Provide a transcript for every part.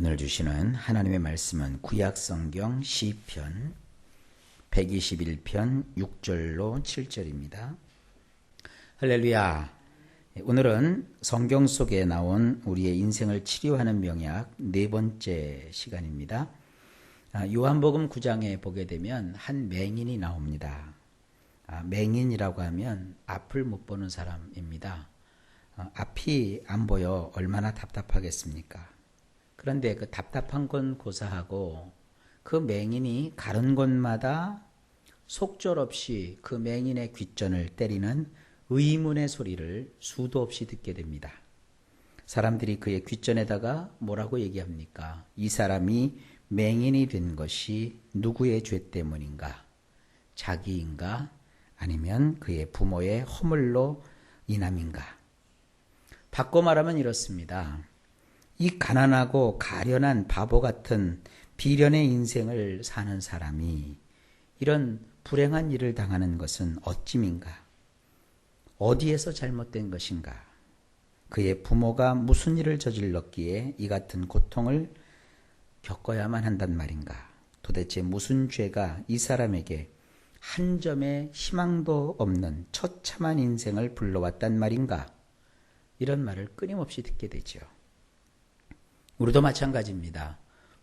오늘 주시는 하나님의 말씀은 구약성경 시편 121편 6절로 7절입니다. 할렐루야. 오늘은 성경 속에 나온 우리의 인생을 치료하는 명약 네 번째 시간입니다. 요한복음 9장에 보게 되면 한 맹인이 나옵니다. 맹인이라고 하면 앞을 못 보는 사람입니다. 앞이 안 보여 얼마나 답답하겠습니까? 그런데 그 답답한 건 고사하고 그 맹인이 가는 곳마다 속절없이 그 맹인의 귓전을 때리는 의문의 소리를 수도 없이 듣게 됩니다. 사람들이 그의 귓전에다가 뭐라고 얘기합니까? 이 사람이 맹인이 된 것이 누구의 죄 때문인가? 자기인가? 아니면 그의 부모의 허물로 인함인가? 바꿔 말하면 이렇습니다. 이 가난하고 가련한 바보 같은 비련의 인생을 사는 사람이 이런 불행한 일을 당하는 것은 어찜인가? 어디에서 잘못된 것인가? 그의 부모가 무슨 일을 저질렀기에 이 같은 고통을 겪어야만 한단 말인가? 도대체 무슨 죄가 이 사람에게 한 점의 희망도 없는 처참한 인생을 불러왔단 말인가? 이런 말을 끊임없이 듣게 되죠. 우리도 마찬가지입니다.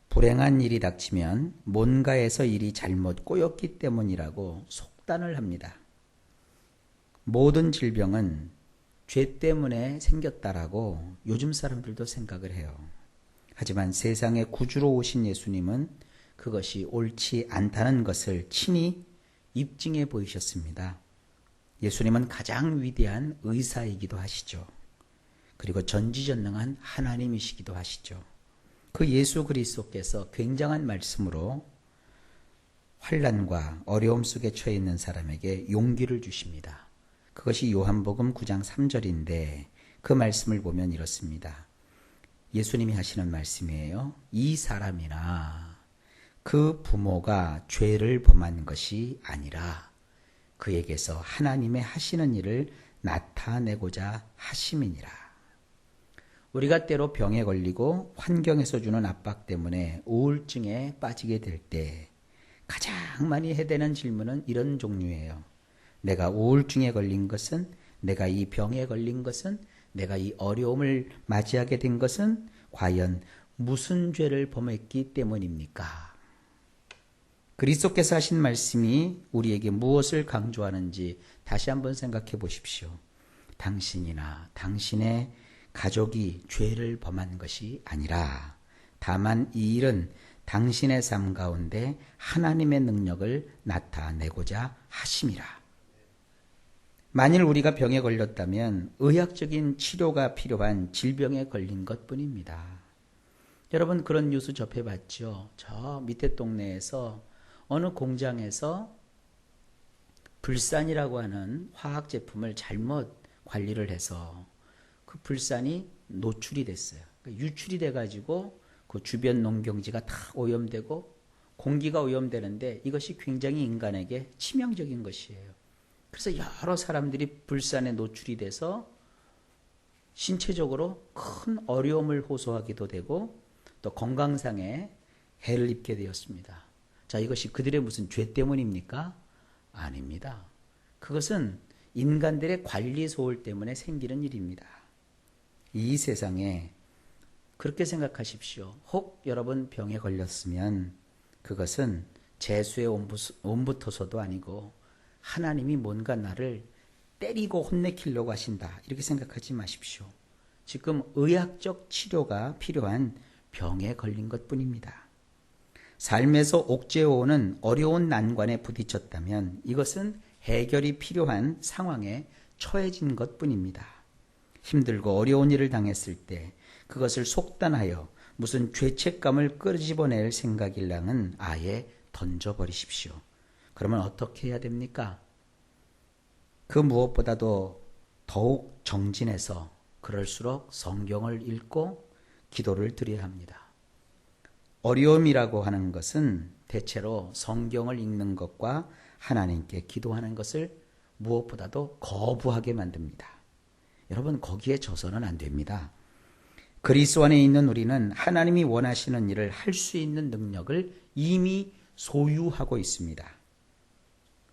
불행한 일이 닥치면 뭔가에서 일이 잘못 꼬였기 때문이라고 속단을 합니다. 모든 질병은 죄 때문에 생겼다라고 요즘 사람들도 생각을 해요. 하지만 세상의 구주로 오신 예수님은 그것이 옳지 않다는 것을 친히 입증해 보이셨습니다. 예수님은 가장 위대한 의사이기도 하시죠. 그리고 전지전능한 하나님이시기도 하시죠. 그 예수 그리스도께서 굉장한 말씀으로 환난과 어려움 속에 처해 있는 사람에게 용기를 주십니다. 그것이 요한복음 9장 3절인데 그 말씀을 보면 이렇습니다. 예수님이 하시는 말씀이에요. 이 사람이나 그 부모가 죄를 범한 것이 아니라 그에게서 하나님의 하시는 일을 나타내고자 하심이니라. 우리가 때로 병에 걸리고 환경에서 주는 압박 때문에 우울증에 빠지게 될 때 가장 많이 해대는 질문은 이런 종류예요. 내가 우울증에 걸린 것은, 내가 이 병에 걸린 것은, 내가 이 어려움을 맞이하게 된 것은 과연 무슨 죄를 범했기 때문입니까? 그리스도께서 하신 말씀이 우리에게 무엇을 강조하는지 다시 한번 생각해 보십시오. 당신이나 당신의 가족이 죄를 범한 것이 아니라 다만 이 일은 당신의 삶 가운데 하나님의 능력을 나타내고자 하심이라. 만일 우리가 병에 걸렸다면 의학적인 치료가 필요한 질병에 걸린 것뿐입니다. 여러분 그런 뉴스 접해봤죠? 저 밑에 동네에서 어느 공장에서 불산이라고 하는 화학 제품을 잘못 관리를 해서 그 불산이 노출이 됐어요. 그러니까 유출이 돼가지고 그 주변 농경지가 다 오염되고 공기가 오염되는데 이것이 굉장히 인간에게 치명적인 것이에요. 그래서 여러 사람들이 불산에 노출이 돼서 신체적으로 큰 어려움을 호소하기도 되고 또 건강상에 해를 입게 되었습니다. 자, 이것이 그들의 무슨 죄 때문입니까? 아닙니다. 그것은 인간들의 관리 소홀 때문에 생기는 일입니다. 이 세상에 그렇게 생각하십시오. 혹 여러분 병에 걸렸으면 그것은 재수의 옴부토서도 아니고 하나님이 뭔가 나를 때리고 혼내키려고 하신다. 이렇게 생각하지 마십시오. 지금 의학적 치료가 필요한 병에 걸린 것뿐입니다. 삶에서 옥죄어오는 어려운 난관에 부딪혔다면 이것은 해결이 필요한 상황에 처해진 것뿐입니다. 힘들고 어려운 일을 당했을 때 그것을 속단하여 무슨 죄책감을 끄집어낼 생각일랑은 아예 던져버리십시오. 그러면 어떻게 해야 됩니까? 그 무엇보다도 더욱 정진해서 그럴수록 성경을 읽고 기도를 드려야 합니다. 어려움이라고 하는 것은 대체로 성경을 읽는 것과 하나님께 기도하는 것을 무엇보다도 거부하게 만듭니다. 여러분 거기에 져서는 안 됩니다. 그리스도 안에 있는 우리는 하나님이 원하시는 일을 할 수 있는 능력을 이미 소유하고 있습니다.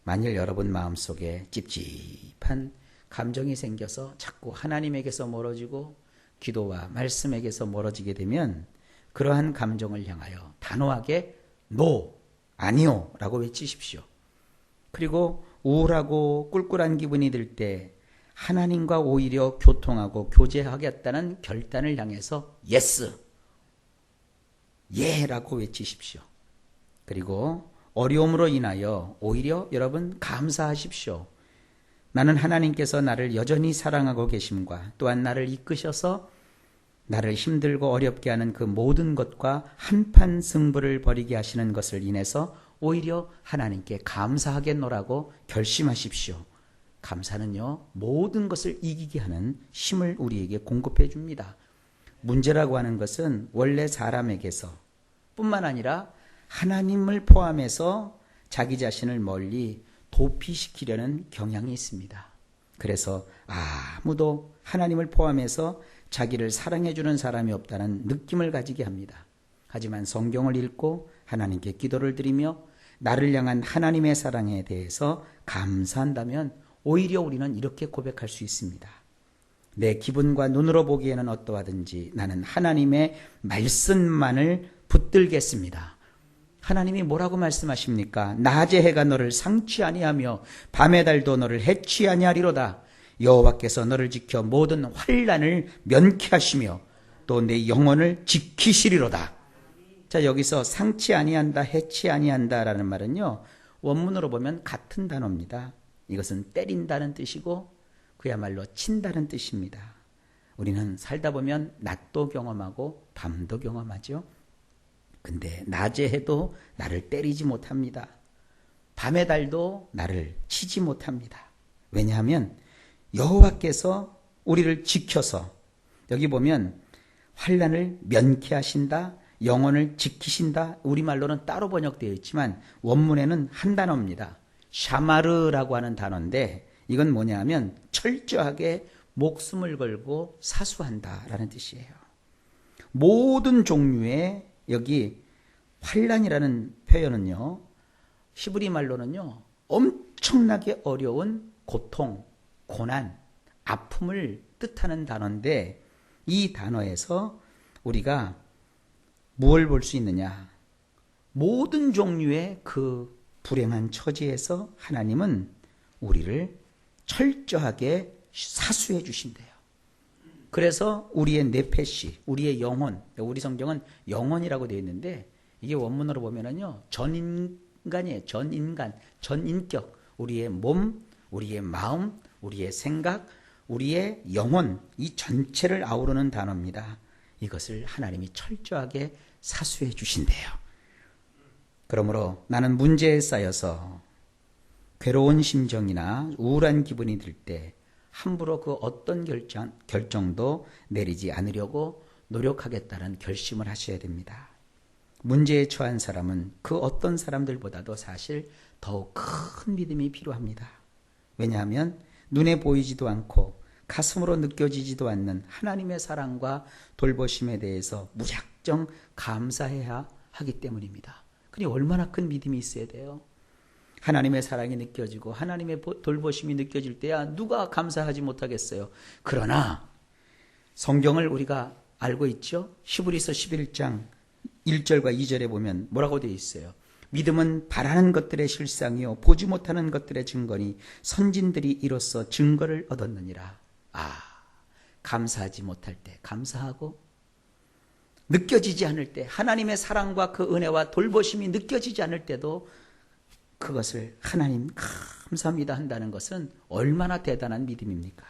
만일 여러분 마음속에 찝찝한 감정이 생겨서 자꾸 하나님에게서 멀어지고 기도와 말씀에게서 멀어지게 되면 그러한 감정을 향하여 단호하게 노, 아니요 라고 외치십시오. 그리고 우울하고 꿀꿀한 기분이 들 때 하나님과 오히려 교통하고 교제하겠다는 결단을 향해서 예스, 예 라고 외치십시오. 그리고 어려움으로 인하여 오히려 여러분 감사하십시오. 나는 하나님께서 나를 여전히 사랑하고 계심과 또한 나를 이끄셔서 나를 힘들고 어렵게 하는 그 모든 것과 한판 승부를 벌이게 하시는 것을 인해서 오히려 하나님께 감사하겠노라고 결심하십시오. 감사는요, 모든 것을 이기게 하는 힘을 우리에게 공급해 줍니다. 문제라고 하는 것은 원래 사람에게서 뿐만 아니라 하나님을 포함해서 자기 자신을 멀리 도피시키려는 경향이 있습니다. 그래서 아무도 하나님을 포함해서 자기를 사랑해 주는 사람이 없다는 느낌을 가지게 합니다. 하지만 성경을 읽고 하나님께 기도를 드리며 나를 향한 하나님의 사랑에 대해서 감사한다면 오히려 우리는 이렇게 고백할 수 있습니다. 내 기분과 눈으로 보기에는 어떠하든지 나는 하나님의 말씀만을 붙들겠습니다. 하나님이 뭐라고 말씀하십니까? 낮의 해가 너를 상치 아니하며 밤의 달도 너를 해치 아니하리로다. 여호와께서 너를 지켜 모든 환난을 면케하시며 또 내 영혼을 지키시리로다. 자, 여기서 상치 아니한다, 해치 아니한다라는 말은요, 원문으로 보면 같은 단어입니다. 이것은 때린다는 뜻이고 그야말로 친다는 뜻입니다. 우리는 살다 보면 낮도 경험하고 밤도 경험하죠. 근데 낮의 해도 나를 때리지 못합니다. 밤의 달도 나를 치지 못합니다. 왜냐하면 여호와께서 우리를 지켜서, 여기 보면 환난을 면케하신다, 영혼을 지키신다, 우리말로는 따로 번역되어 있지만 원문에는 한 단어입니다. 샤마르라고 하는 단어인데 이건 뭐냐 하면 철저하게 목숨을 걸고 사수한다라는 뜻이에요. 모든 종류의, 여기 환난이라는 표현은요, 히브리 말로는요, 엄청나게 어려운 고통, 고난, 아픔을 뜻하는 단어인데 이 단어에서 우리가 무엇을 볼 수 있느냐? 모든 종류의 그 불행한 처지에서 하나님은 우리를 철저하게 사수해 주신대요. 그래서 우리의 네페시, 우리의 영혼, 우리 성경은 영혼이라고 되어 있는데 이게 원문으로 보면은요, 전인간이에요. 전인간, 전인격, 우리의 몸, 우리의 마음, 우리의 생각, 우리의 영혼, 이 전체를 아우르는 단어입니다. 이것을 하나님이 철저하게 사수해 주신대요. 그러므로 나는 문제에 쌓여서 괴로운 심정이나 우울한 기분이 들 때 함부로 그 어떤 결정도 내리지 않으려고 노력하겠다는 결심을 하셔야 됩니다. 문제에 처한 사람은 그 어떤 사람들보다도 사실 더욱 큰 믿음이 필요합니다. 왜냐하면 눈에 보이지도 않고 가슴으로 느껴지지도 않는 하나님의 사랑과 돌보심에 대해서 무작정 감사해야 하기 때문입니다. 그니 얼마나 큰 믿음이 있어야 돼요? 하나님의 사랑이 느껴지고 하나님의 돌보심이 느껴질 때야 누가 감사하지 못하겠어요? 그러나 성경을 우리가 알고 있죠? 히브리서 11장 1절과 2절에 보면 뭐라고 되어 있어요? 믿음은 바라는 것들의 실상이요 보지 못하는 것들의 증거니 선진들이 이로써 증거를 얻었느니라. 감사하지 못할 때 감사하고, 느껴지지 않을 때 하나님의 사랑과 그 은혜와 돌보심이 느껴지지 않을 때도 그것을 하나님 감사합니다 한다는 것은 얼마나 대단한 믿음입니까?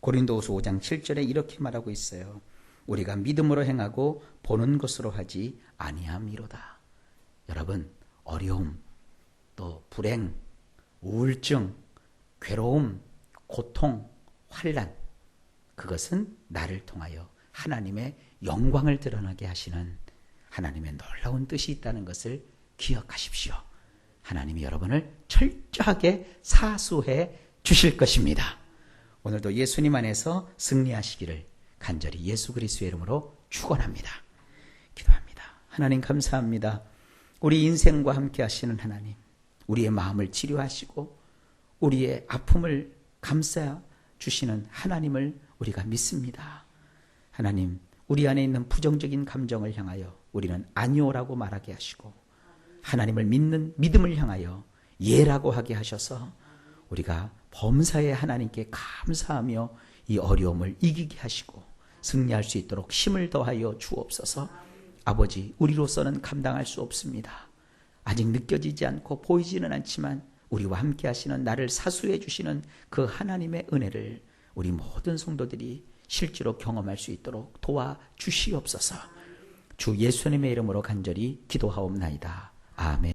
고린도후서 5장 7절에 이렇게 말하고 있어요. 우리가 믿음으로 행하고 보는 것으로 하지 아니함이로다. 여러분, 어려움, 또 불행, 우울증, 괴로움, 고통, 환난, 그것은 나를 통하여 하나님의 영광을 드러나게 하시는 하나님의 놀라운 뜻이 있다는 것을 기억하십시오. 하나님이 여러분을 철저하게 사수해 주실 것입니다. 오늘도 예수님 안에서 승리하시기를 간절히 예수 그리스도의 이름으로 축원합니다. 기도합니다. 하나님 감사합니다. 우리 인생과 함께 하시는 하나님, 우리의 마음을 치료하시고 우리의 아픔을 감싸 주시는 하나님을 우리가 믿습니다. 하나님, 우리 안에 있는 부정적인 감정을 향하여 우리는 아니오라고 말하게 하시고 하나님을 믿는 믿음을 향하여 예라고 하게 하셔서 우리가 범사에 하나님께 감사하며 이 어려움을 이기게 하시고 승리할 수 있도록 힘을 더하여 주옵소서. 아버지, 우리로서는 감당할 수 없습니다. 아직 느껴지지 않고 보이지는 않지만 우리와 함께 하시는, 나를 사수해 주시는 그 하나님의 은혜를 우리 모든 성도들이 실제로 경험할 수 있도록 도와주시옵소서. 주 예수님의 이름으로 간절히 기도하옵나이다. 아멘.